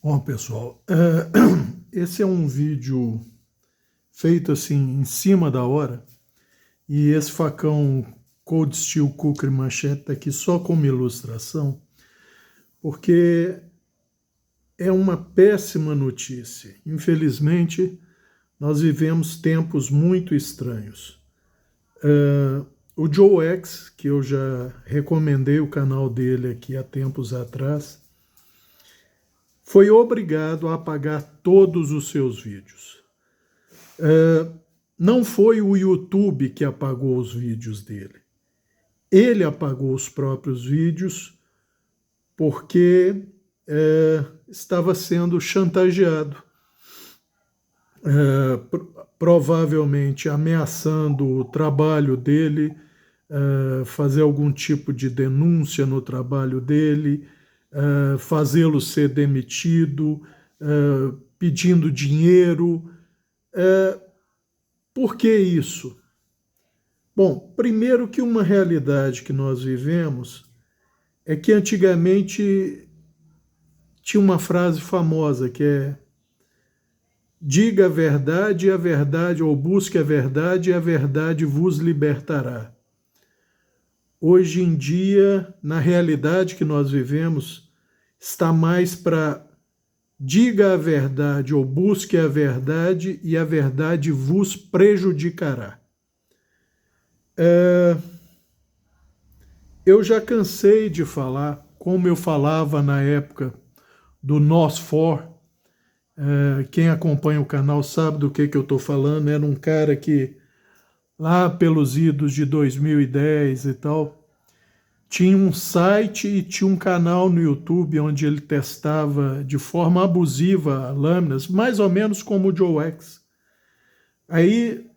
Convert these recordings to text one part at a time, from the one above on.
Bom, pessoal, esse é um vídeo feito assim em cima da hora, e esse facão Cold Steel Cooker Machete está aqui só como ilustração, porque é uma péssima notícia. Infelizmente, nós vivemos tempos muito estranhos. O Joe X, que eu já recomendei o canal dele aqui há tempos atrás, foi obrigado a apagar todos os seus vídeos. Não foi o YouTube que apagou os vídeos dele. Ele apagou os próprios vídeos porque estava sendo chantageado, provavelmente ameaçando o trabalho dele, fazer algum tipo de denúncia no trabalho dele, fazê-lo ser demitido, pedindo dinheiro. Por que isso? Bom, primeiro que uma realidade que nós vivemos é que antigamente tinha uma frase famosa que é: diga a verdade, ou busque a verdade, e a verdade vos libertará. Hoje em dia, na realidade que nós vivemos, está mais para diga a verdade ou busque a verdade e a verdade vos prejudicará. Eu já cansei de falar, como eu falava na época do NOS4. Quem acompanha o canal sabe do que eu estou falando. Era um cara que, lá pelos idos de 2010 e tal, tinha um site e tinha um canal no YouTube onde ele testava de forma abusiva lâminas, mais ou menos como o Joe X. Aí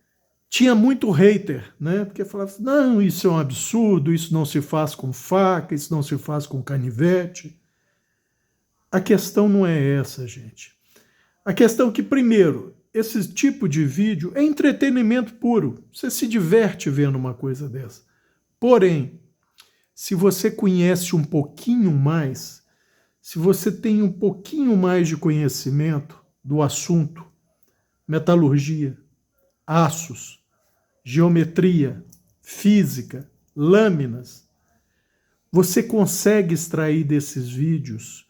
tinha muito hater, né? Porque falava assim, não, isso é um absurdo, isso não se faz com faca, isso não se faz com canivete. A questão não é essa, gente. A questão é que, primeiro, esse tipo de vídeo é entretenimento puro. Você se diverte vendo uma coisa dessa. Porém, se você conhece um pouquinho mais, se você tem um pouquinho mais de conhecimento do assunto, metalurgia, aços, geometria, física, lâminas, você consegue extrair desses vídeos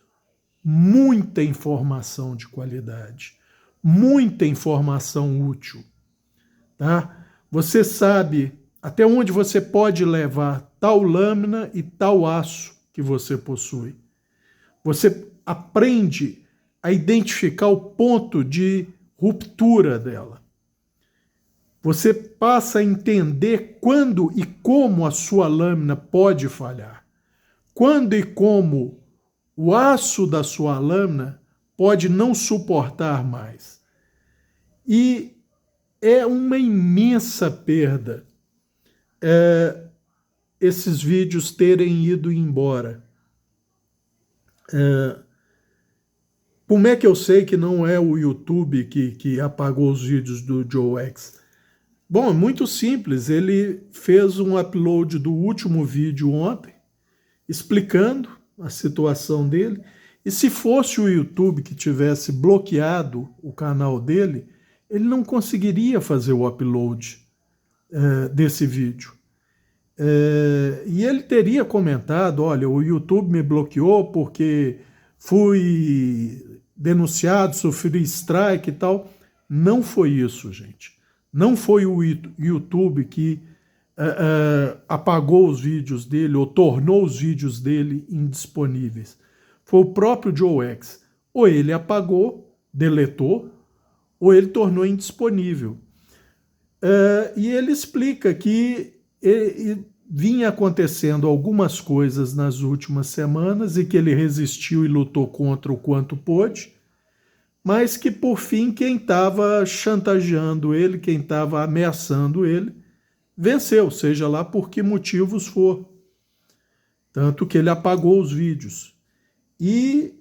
muita informação de qualidade, muita informação útil, tá? Você sabe até onde você pode levar tal lâmina e tal aço que você possui. Você aprende a identificar o ponto de ruptura dela. Você passa a entender quando e como a sua lâmina pode falhar. Quando e como o aço da sua lâmina pode não suportar mais. E é uma imensa perda esses vídeos terem ido embora. Como é que eu sei que não é o YouTube que apagou os vídeos do Joe X? Bom, é muito simples. Ele fez um upload do último vídeo ontem, explicando a situação dele. E se fosse o YouTube que tivesse bloqueado o canal dele, ele não conseguiria fazer o upload desse vídeo. E ele teria comentado, olha, o YouTube me bloqueou porque fui denunciado, sofri strike e tal. Não foi isso, gente. Não foi o YouTube que apagou os vídeos dele ou tornou os vídeos dele indisponíveis. Foi o próprio Joe X. Ou ele apagou, deletou, ou ele tornou indisponível. E ele explica que vinha acontecendo algumas coisas nas últimas semanas e que ele resistiu e lutou contra o quanto pôde, mas que, por fim, quem estava chantageando ele, quem estava ameaçando ele, venceu, seja lá por que motivos for. Tanto que ele apagou os vídeos. E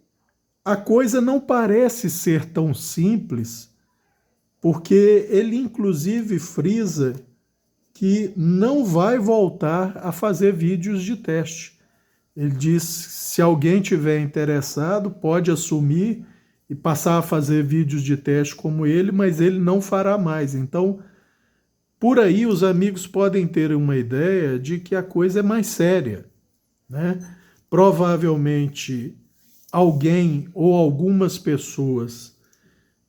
a coisa não parece ser tão simples, porque ele, inclusive, frisa que não vai voltar a fazer vídeos de teste. Ele diz que se alguém tiver interessado, pode assumir e passar a fazer vídeos de teste como ele, mas ele não fará mais. Então, por aí os amigos podem ter uma ideia de que a coisa é mais séria, né? Provavelmente alguém ou algumas pessoas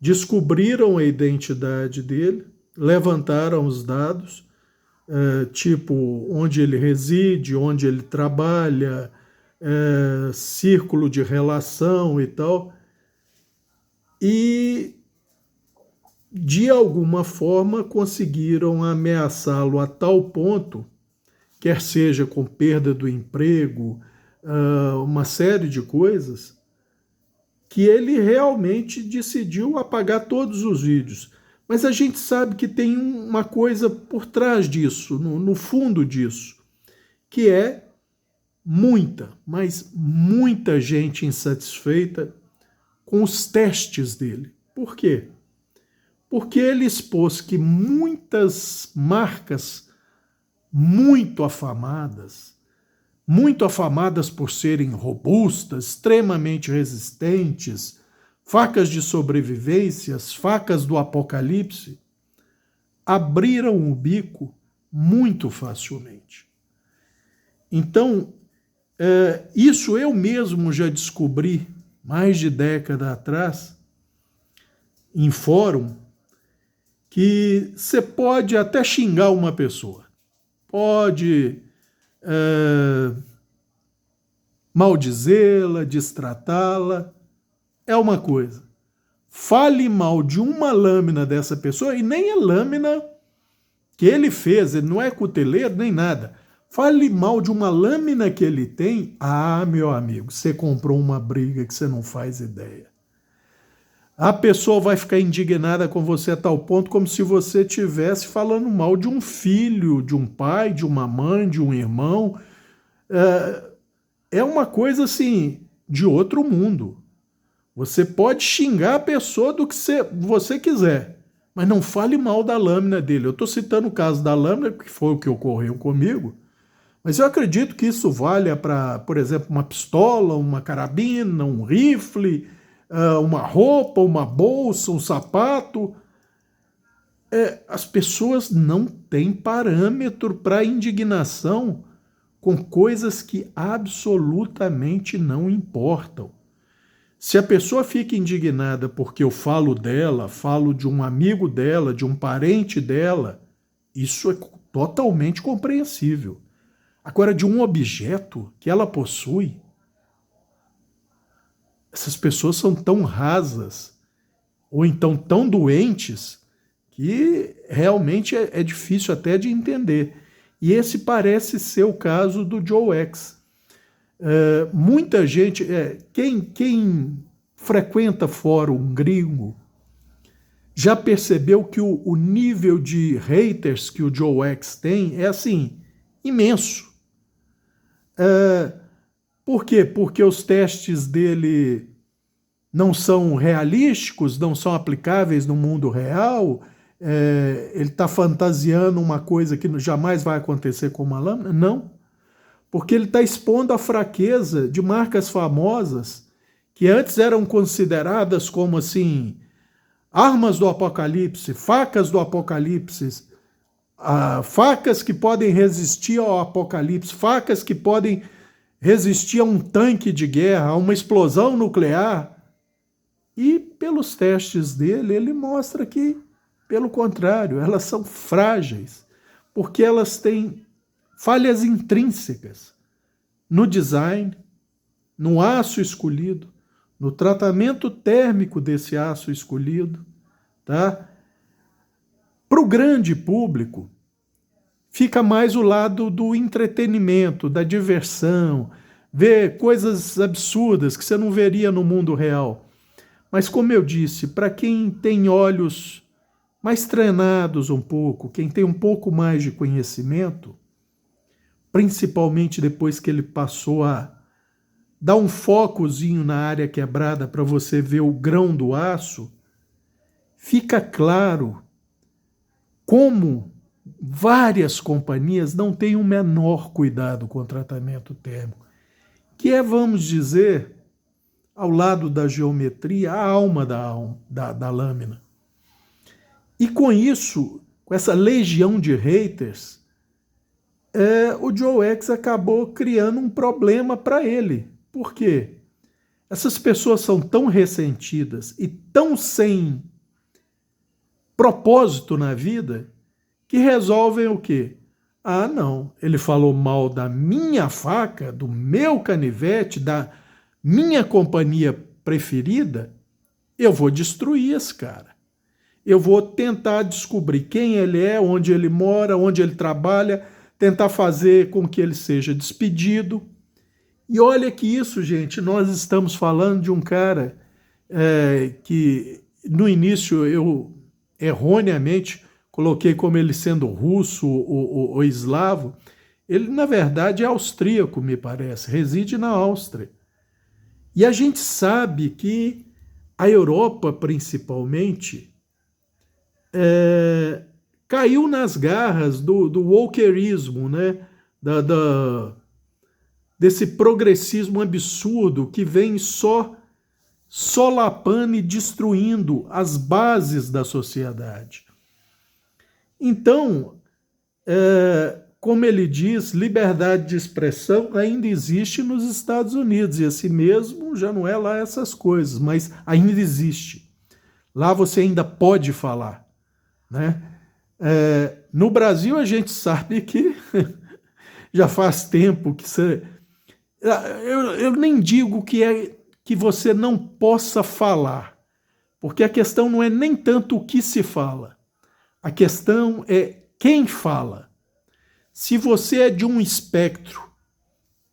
descobriram a identidade dele, levantaram os dados, tipo onde ele reside, onde ele trabalha, círculo de relação e tal, e de alguma forma conseguiram ameaçá-lo a tal ponto, quer seja com perda do emprego, uma série de coisas, que ele realmente decidiu apagar todos os vídeos. Mas a gente sabe que tem uma coisa por trás disso, no fundo disso, que é muita, mas muita gente insatisfeita com os testes dele. Por quê? Porque ele expôs que muitas marcas muito afamadas por serem robustas, extremamente resistentes, facas de sobrevivência, facas do apocalipse, abriram o bico muito facilmente. Então, isso eu mesmo já descobri mais de década atrás, em fórum, que você pode até xingar uma pessoa, pode maldizê-la, destratá-la, é uma coisa. Fale mal de uma lâmina dessa pessoa, e nem a lâmina que ele fez, ele não é cuteleiro nem nada. Fale mal de uma lâmina que ele tem, meu amigo, você comprou uma briga que você não faz ideia. A pessoa vai ficar indignada com você a tal ponto como se você estivesse falando mal de um filho, de um pai, de uma mãe, de um irmão. É uma coisa assim, de outro mundo. Você pode xingar a pessoa do que você quiser, mas não fale mal da lâmina dele. Eu estou citando o caso da lâmina, porque foi o que ocorreu comigo, mas eu acredito que isso valha para, por exemplo, uma pistola, uma carabina, um rifle, uma roupa, uma bolsa, um sapato. As pessoas não têm parâmetro para indignação com coisas que absolutamente não importam. Se a pessoa fica indignada porque eu falo dela, falo de um amigo dela, de um parente dela, isso é totalmente compreensível. Agora, de um objeto que ela possui, essas pessoas são tão rasas, ou então tão doentes, que realmente é difícil até de entender. E esse parece ser o caso do Joe X. Muita gente, quem frequenta fórum gringo, já percebeu que o nível de haters que o Joe X tem é assim, imenso. Por quê? Porque os testes dele não são realísticos, não são aplicáveis no mundo real, ele está fantasiando uma coisa que jamais vai acontecer com uma lâmina? Não. Porque ele está expondo a fraqueza de marcas famosas que antes eram consideradas como assim, armas do apocalipse, facas do apocalipse, facas que podem resistir ao apocalipse, facas que podem resistir a um tanque de guerra, a uma explosão nuclear. E pelos testes dele, ele mostra que, pelo contrário, elas são frágeis, porque elas têm falhas intrínsecas no design, no aço escolhido, no tratamento térmico desse aço escolhido, tá? Para o grande público, fica mais o lado do entretenimento, da diversão, ver coisas absurdas que você não veria no mundo real. Mas, como eu disse, para quem tem olhos mais treinados um pouco, quem tem um pouco mais de conhecimento, principalmente depois que ele passou a dar um focozinho na área quebrada para você ver o grão do aço, fica claro como várias companhias não têm o menor cuidado com o tratamento térmico, que é, vamos dizer, ao lado da geometria, a alma da lâmina. E com isso, com essa legião de haters, o Joe X acabou criando um problema para ele. Por quê? Essas pessoas são tão ressentidas e tão sem propósito na vida que resolvem o quê? Ah, não, ele falou mal da minha faca, do meu canivete, da minha companhia preferida, eu vou destruir esse cara. Eu vou tentar descobrir quem ele é, onde ele mora, onde ele trabalha, tentar fazer com que ele seja despedido. E olha que isso, gente, nós estamos falando de um cara que no início eu erroneamente coloquei como ele sendo russo ou eslavo. Ele, na verdade, é austríaco, me parece, reside na Áustria. E a gente sabe que a Europa, principalmente, caiu nas garras do wokerismo, né? Desse progressismo absurdo que vem só solapando e destruindo as bases da sociedade. Então, como ele diz, liberdade de expressão ainda existe nos Estados Unidos, e assim mesmo já não é lá essas coisas, mas ainda existe. Lá você ainda pode falar, né? No Brasil a gente sabe que já faz tempo que você... Eu nem digo que você não possa falar, porque a questão não é nem tanto o que se fala, a questão é quem fala. Se você é de um espectro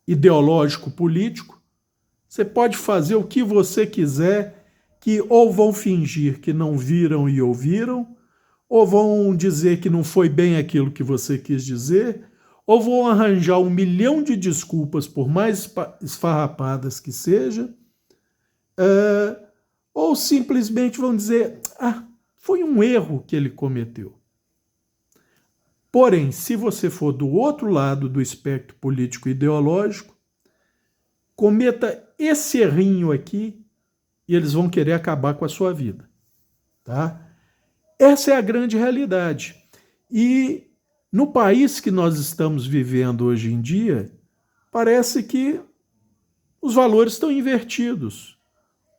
ideológico político, você pode fazer o que você quiser, que ou vão fingir que não viram e ouviram, ou vão dizer que não foi bem aquilo que você quis dizer, ou vão arranjar 1 milhão de desculpas, por mais esfarrapadas que seja, ou simplesmente vão dizer, foi um erro que ele cometeu. Porém, se você for do outro lado do espectro político ideológico, cometa esse errinho aqui e eles vão querer acabar com a sua vida, tá? Essa é a grande realidade. E no país que nós estamos vivendo hoje em dia, parece que os valores estão invertidos.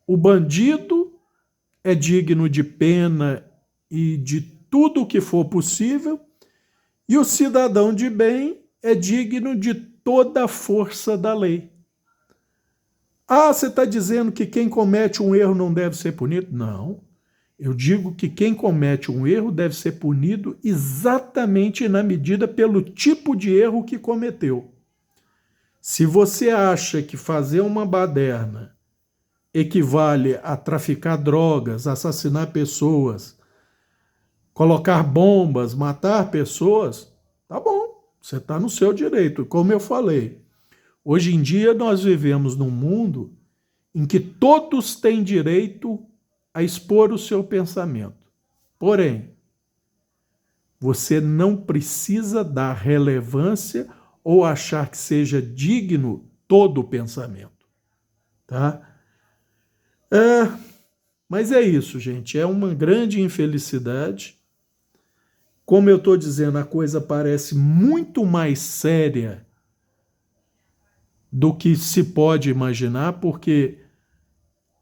O bandido é digno de pena e de tudo o que for possível, e o cidadão de bem é digno de toda a força da lei. Você está dizendo que quem comete um erro não deve ser punido? Não. Eu digo que quem comete um erro deve ser punido exatamente na medida pelo tipo de erro que cometeu. Se você acha que fazer uma baderna equivale a traficar drogas, assassinar pessoas, colocar bombas, matar pessoas, tá bom, você está no seu direito. Como eu falei, hoje em dia nós vivemos num mundo em que todos têm direito a expor o seu pensamento. Porém, você não precisa dar relevância ou achar que seja digno todo o pensamento, tá? Mas é isso, gente, é uma grande infelicidade. Como eu estou dizendo, a coisa parece muito mais séria do que se pode imaginar, porque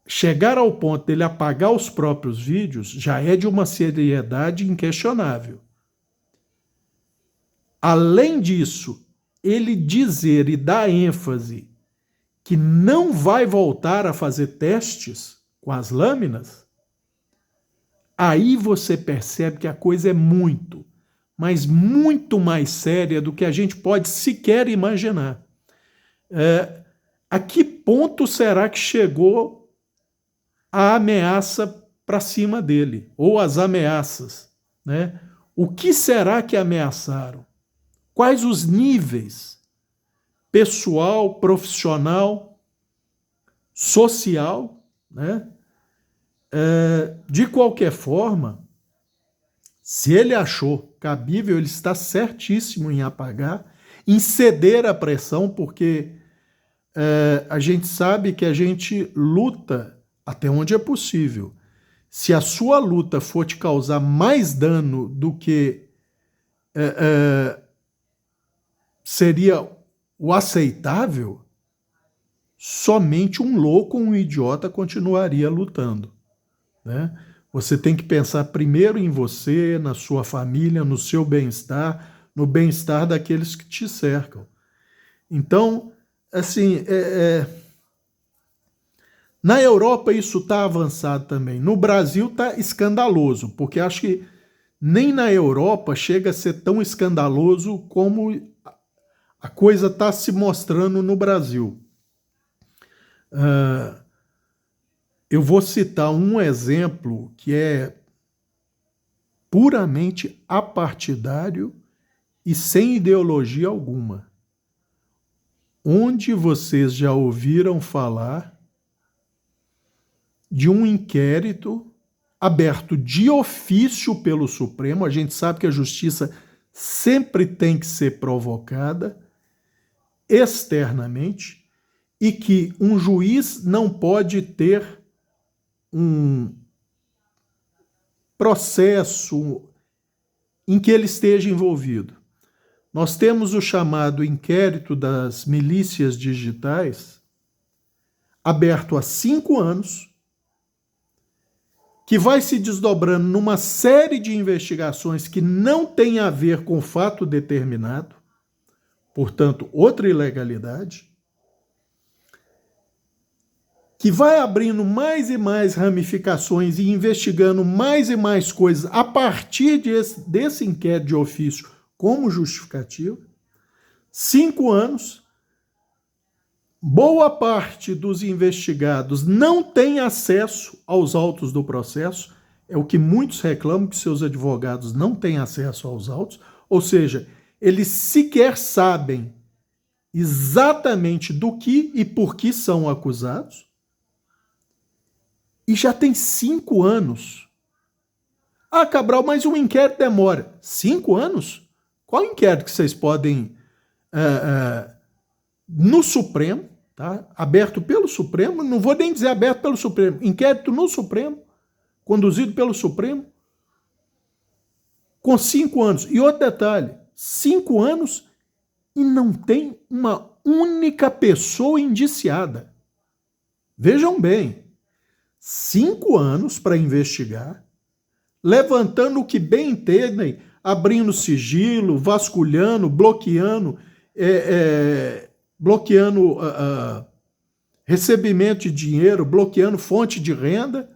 chegar ao ponto dele apagar os próprios vídeos já é de uma seriedade inquestionável. Além disso, ele dizer e dar ênfase que não vai voltar a fazer testes com as lâminas, aí você percebe que a coisa é muito, mas muito mais séria do que a gente pode sequer imaginar. A que ponto será que chegou a ameaça para cima dele, ou as ameaças, né? O que será que ameaçaram? Quais os níveis? Pessoal, profissional, social, né? De qualquer forma, se ele achou cabível, ele está certíssimo em apagar, em ceder à pressão, porque a gente sabe que a gente luta até onde é possível. Se a sua luta for te causar mais dano do que seria o aceitável, somente um louco, um idiota continuaria lutando, né? Você tem que pensar primeiro em você, na sua família, no seu bem-estar, no bem-estar daqueles que te cercam. Então, assim, na Europa isso está avançado também. No Brasil está escandaloso, porque acho que nem na Europa chega a ser tão escandaloso como a coisa está se mostrando no Brasil. Eu vou citar um exemplo que é puramente apartidário e sem ideologia alguma. Onde vocês já ouviram falar de um inquérito aberto de ofício pelo Supremo? A gente sabe que a justiça sempre tem que ser provocada externamente e que um juiz não pode ter um processo em que ele esteja envolvido. Nós temos o chamado inquérito das milícias digitais, aberto há 5 anos, que vai se desdobrando numa série de investigações que não tem a ver com fato determinado, portanto, outra ilegalidade, que vai abrindo mais e mais ramificações e investigando mais e mais coisas a partir desse inquérito de ofício como justificativa. 5 anos, boa parte dos investigados não tem acesso aos autos do processo, é o que muitos reclamam, que seus advogados não têm acesso aos autos, ou seja, eles sequer sabem exatamente do que e por que são acusados. E já tem 5 anos. Ah, Cabral, mas um inquérito demora. 5 anos? Qual inquérito que vocês podem... no Supremo, tá? Aberto pelo Supremo, não vou nem dizer aberto pelo Supremo, inquérito no Supremo, conduzido pelo Supremo, com 5 anos. E outro detalhe, 5 anos e não tem uma única pessoa indiciada. Vejam bem, 5 anos para investigar, levantando o que bem entendem, abrindo sigilo, vasculhando, bloqueando, bloqueando recebimento de dinheiro, bloqueando fonte de renda,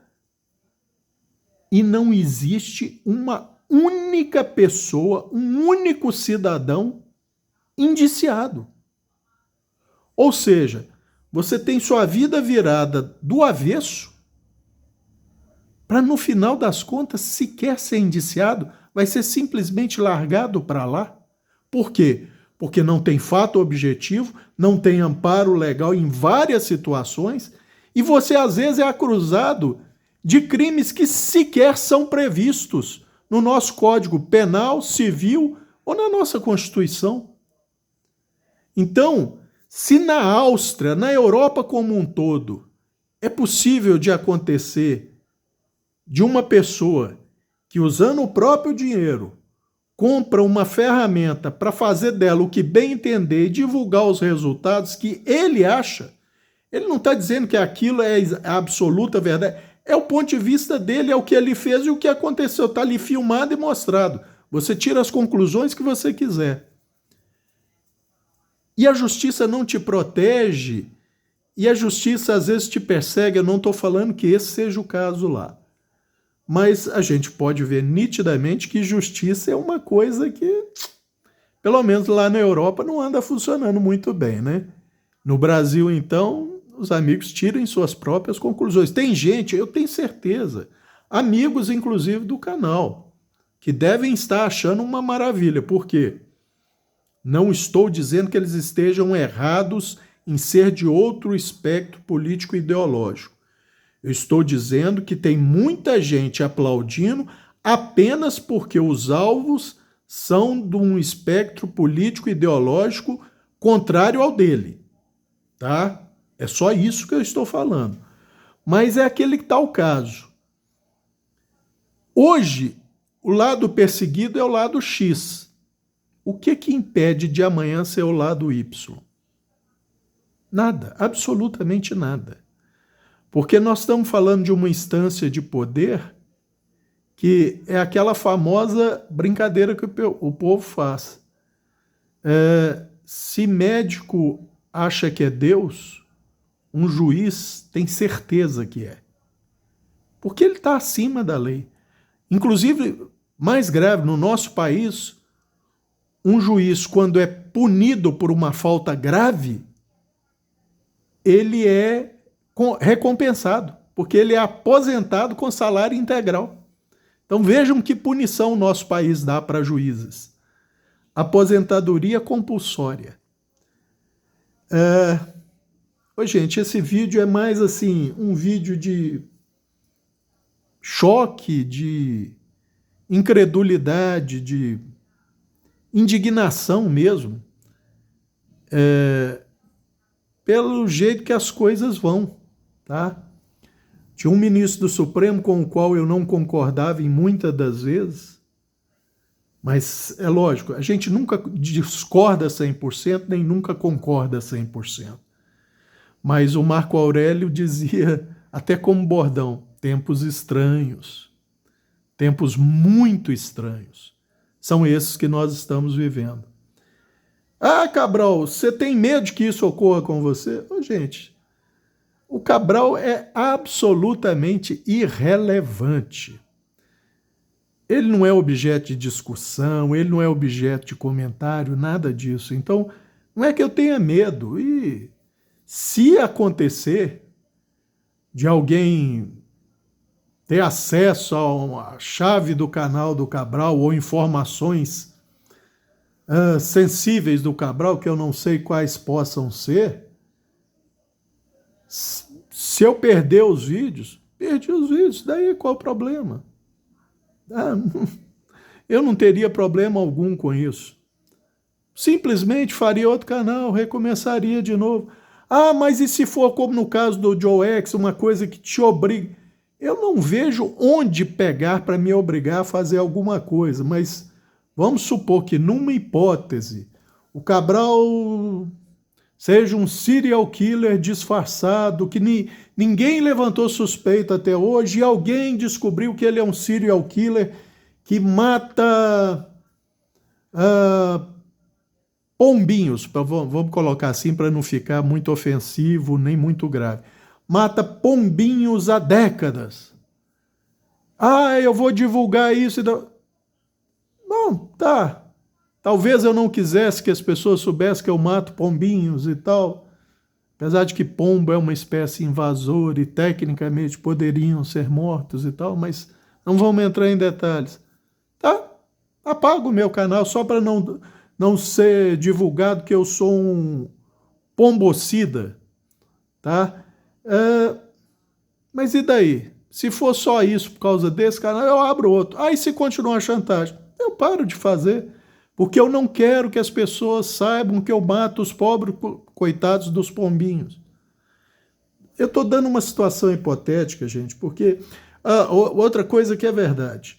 e não existe uma única pessoa, um único cidadão indiciado. Ou seja, você tem sua vida virada do avesso para, no final das contas, sequer ser indiciado, vai ser simplesmente largado para lá. Por quê? Porque não tem fato objetivo, não tem amparo legal em várias situações, e você, às vezes, é acusado de crimes que sequer são previstos no nosso Código Penal, Civil ou na nossa Constituição. Então, se na Áustria, na Europa como um todo, é possível de acontecer de uma pessoa que, usando o próprio dinheiro, compra uma ferramenta para fazer dela o que bem entender e divulgar os resultados que ele acha, ele não está dizendo que aquilo é a absoluta verdade, é o ponto de vista dele, é o que ele fez e o que aconteceu, está ali filmado e mostrado. Você tira as conclusões que você quiser. E a justiça não te protege, e a justiça às vezes te persegue. Eu não estou falando que esse seja o caso lá. Mas a gente pode ver nitidamente que justiça é uma coisa que, pelo menos lá na Europa, não anda funcionando muito bem, né? No Brasil, então, os amigos tirem suas próprias conclusões. Tem gente, eu tenho certeza, amigos inclusive do canal, que devem estar achando uma maravilha. Por quê? Não estou dizendo que eles estejam errados em ser de outro espectro político e ideológico. Eu estou dizendo que tem muita gente aplaudindo apenas porque os alvos são de um espectro político e ideológico contrário ao dele. tá? É só isso que eu estou falando. Mas é aquele tal caso. Hoje, o lado perseguido é o lado X. O que impede de amanhã ser o lado Y? Nada, absolutamente nada. Porque nós estamos falando de uma instância de poder que é aquela famosa brincadeira que o povo faz. Se médico acha que é Deus, um juiz tem certeza que é. Porque ele está acima da lei. Inclusive, mais grave, no nosso país, um juiz, quando é punido por uma falta grave, ele é recompensado, porque ele é aposentado com salário integral. Então vejam que punição o nosso país dá para juízes. Aposentadoria compulsória. Gente, esse vídeo é mais assim, um vídeo de choque, de incredulidade, de indignação mesmo, pelo jeito que as coisas vão, tá? Tinha um ministro do Supremo com o qual eu não concordava em muitas das vezes, mas é lógico, a gente nunca discorda 100%, nem nunca concorda 100%. Mas o Marco Aurélio dizia, até como bordão, tempos estranhos, tempos muito estranhos. São esses que nós estamos vivendo. Ah, Cabral, você tem medo de que isso ocorra com você? Gente, o Cabral é absolutamente irrelevante. Ele não é objeto de discussão, ele não é objeto de comentário, nada disso. Então, não é que eu tenha medo. E se acontecer de alguém ter acesso à chave do canal do Cabral ou informações sensíveis do Cabral, que eu não sei quais possam ser, se eu perder os vídeos, perdi os vídeos, daí qual o problema? Eu não teria problema algum com isso. Simplesmente faria outro canal, recomeçaria de novo. Ah, mas e se for como no caso do Joe X, uma coisa que te obriga? Eu não vejo onde pegar para me obrigar a fazer alguma coisa, mas vamos supor que numa hipótese o Cabral seja um serial killer disfarçado, que ninguém levantou suspeita até hoje, e alguém descobriu que ele é um serial killer que mata pombinhos, vamos colocar assim para não ficar muito ofensivo nem muito grave. Mata pombinhos há décadas. Ah, eu vou divulgar isso. Não, tá. Talvez eu não quisesse que as pessoas soubessem que eu mato pombinhos e tal. Apesar de que pombo é uma espécie invasora e tecnicamente poderiam ser mortos e tal, mas não vamos entrar em detalhes. Tá? Apago o meu canal só para não ser divulgado que eu sou um pombocida. Tá? Mas e daí? Se for só isso por causa desse canal, eu abro outro. Aí se continuar a chantagem, eu paro de fazer. Porque eu não quero que as pessoas saibam que eu mato os pobres coitados dos pombinhos. Eu estou dando uma situação hipotética, gente, porque outra coisa que é verdade.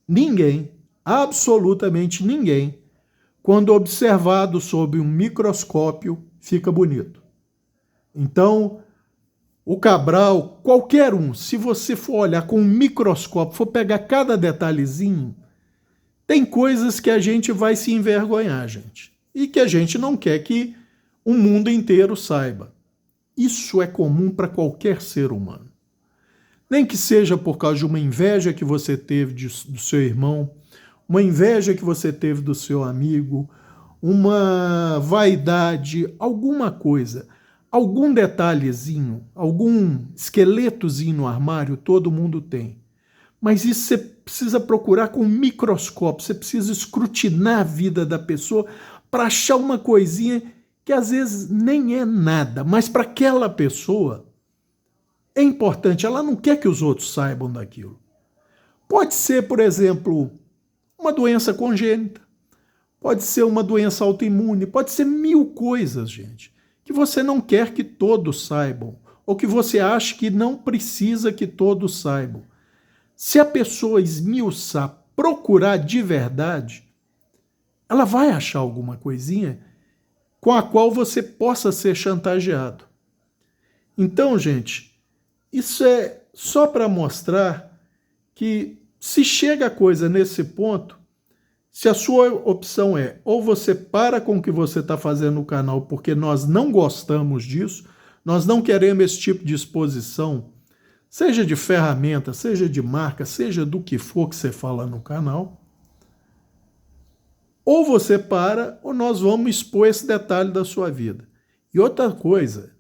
Ninguém, absolutamente ninguém, quando observado sob um microscópio, fica bonito. Então, o Cabral, qualquer um, se você for olhar com um microscópio, for pegar cada detalhezinho, tem coisas que a gente vai se envergonhar, gente. E que a gente não quer que o mundo inteiro saiba. Isso é comum para qualquer ser humano. Nem que seja por causa de uma inveja que você teve do seu irmão, uma inveja que você teve do seu amigo, uma vaidade, alguma coisa, algum detalhezinho, algum esqueletozinho no armário, todo mundo tem. Mas isso você precisa procurar com um microscópio, você precisa escrutinar a vida da pessoa para achar uma coisinha que às vezes nem é nada, mas para aquela pessoa é importante, ela não quer que os outros saibam daquilo. Pode ser, por exemplo, uma doença congênita, pode ser uma doença autoimune, pode ser mil coisas, gente, que você não quer que todos saibam, ou que você acha que não precisa que todos saibam. Se a pessoa esmiuçar, procurar de verdade, ela vai achar alguma coisinha com a qual você possa ser chantageado. Então, gente, isso é só para mostrar que se chega a coisa nesse ponto, se a sua opção é ou você para com o que você está fazendo no canal porque nós não gostamos disso, nós não queremos esse tipo de exposição, seja de ferramenta, seja de marca, seja do que for que você fala no canal, ou você para ou nós vamos expor esse detalhe da sua vida. E outra coisa,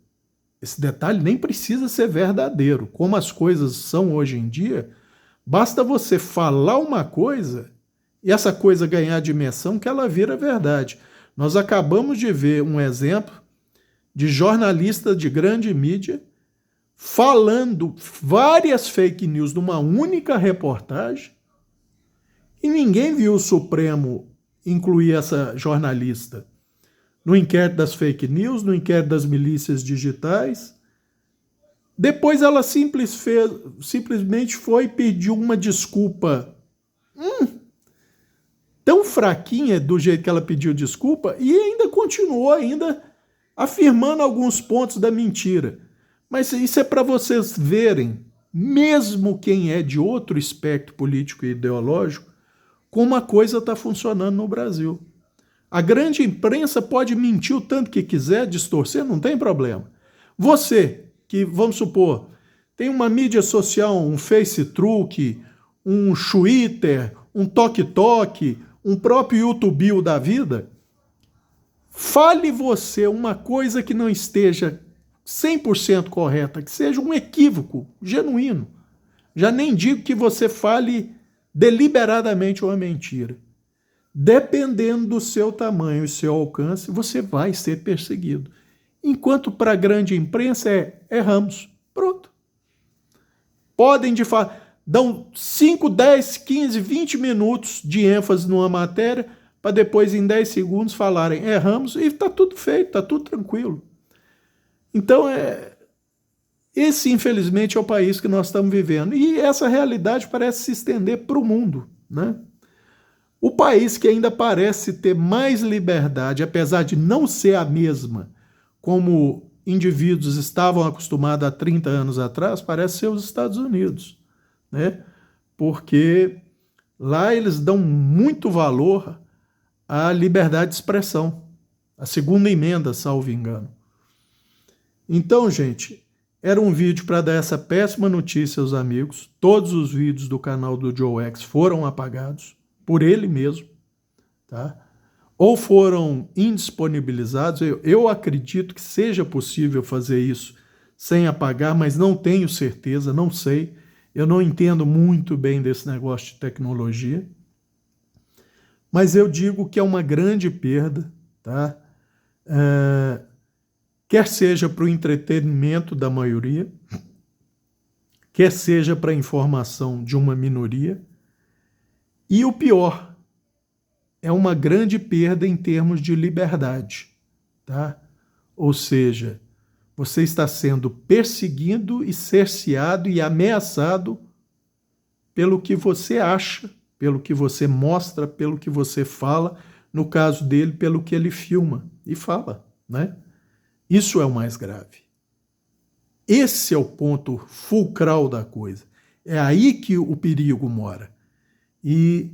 esse detalhe nem precisa ser verdadeiro. Como as coisas são hoje em dia, basta você falar uma coisa e essa coisa ganhar dimensão que ela vira verdade. Nós acabamos de ver um exemplo de jornalista de grande mídia falando várias fake news numa única reportagem e ninguém viu o Supremo incluir essa jornalista no inquérito das fake news, no inquérito das milícias digitais. Depois ela simplesmente foi e pediu uma desculpa tão fraquinha do jeito que ela pediu desculpa e ainda continuou afirmando alguns pontos da mentira. Mas isso é para vocês verem, mesmo quem é de outro espectro político e ideológico, como a coisa está funcionando no Brasil. A grande imprensa pode mentir o tanto que quiser, distorcer, não tem problema. Você, que, vamos supor, tem uma mídia social, um Facebook, um Twitter, um TokTok, um próprio YouTube da vida, fale você uma coisa que não esteja 100% correta, que seja um equívoco genuíno. Já nem digo que você fale deliberadamente uma mentira. Dependendo do seu tamanho e seu alcance, você vai ser perseguido. Enquanto para a grande imprensa erramos. Pronto. Podem de fato, dão 5, 10, 15, 20 minutos de ênfase numa matéria para depois em 10 segundos falarem erramos e está tudo feito, está tudo tranquilo. Então, esse infelizmente é o país que nós estamos vivendo. E essa realidade parece se estender para o mundo, né? O país que ainda parece ter mais liberdade, apesar de não ser a mesma como indivíduos estavam acostumados há 30 anos atrás, parece ser os Estados Unidos, né? Porque lá eles dão muito valor à liberdade de expressão, a segunda emenda, salvo engano. Então, gente, era um vídeo para dar essa péssima notícia aos amigos. Todos os vídeos do canal do Joe X foram apagados por ele mesmo, tá? Ou foram indisponibilizados. Eu acredito que seja possível fazer isso sem apagar, mas não tenho certeza, não sei. Eu não entendo muito bem desse negócio de tecnologia. Mas eu digo que é uma grande perda, tá? Quer seja para o entretenimento da maioria, quer seja para a informação de uma minoria. E o pior, é uma grande perda em termos de liberdade, tá? Ou seja, você está sendo perseguido e cerceado e ameaçado pelo que você acha, pelo que você mostra, pelo que você fala, no caso dele, pelo que ele filma e fala, né? Isso é o mais grave. Esse é o ponto fulcral da coisa. É aí que o perigo mora. E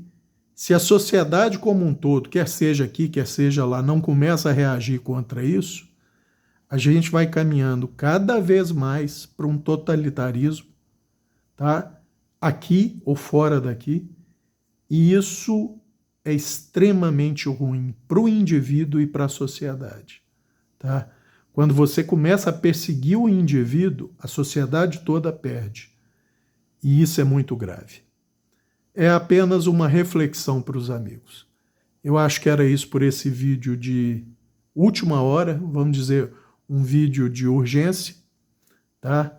se a sociedade como um todo, quer seja aqui, quer seja lá, não começa a reagir contra isso, a gente vai caminhando cada vez mais para um totalitarismo, tá? Aqui ou fora daqui, e isso é extremamente ruim para o indivíduo e para a sociedade, tá? Quando você começa a perseguir o indivíduo, a sociedade toda perde. E isso é muito grave. É apenas uma reflexão para os amigos. Eu acho que era isso por esse vídeo de última hora, vamos dizer, um vídeo de urgência, tá?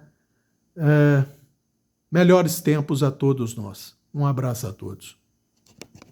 Melhores tempos a todos nós. Um abraço a todos.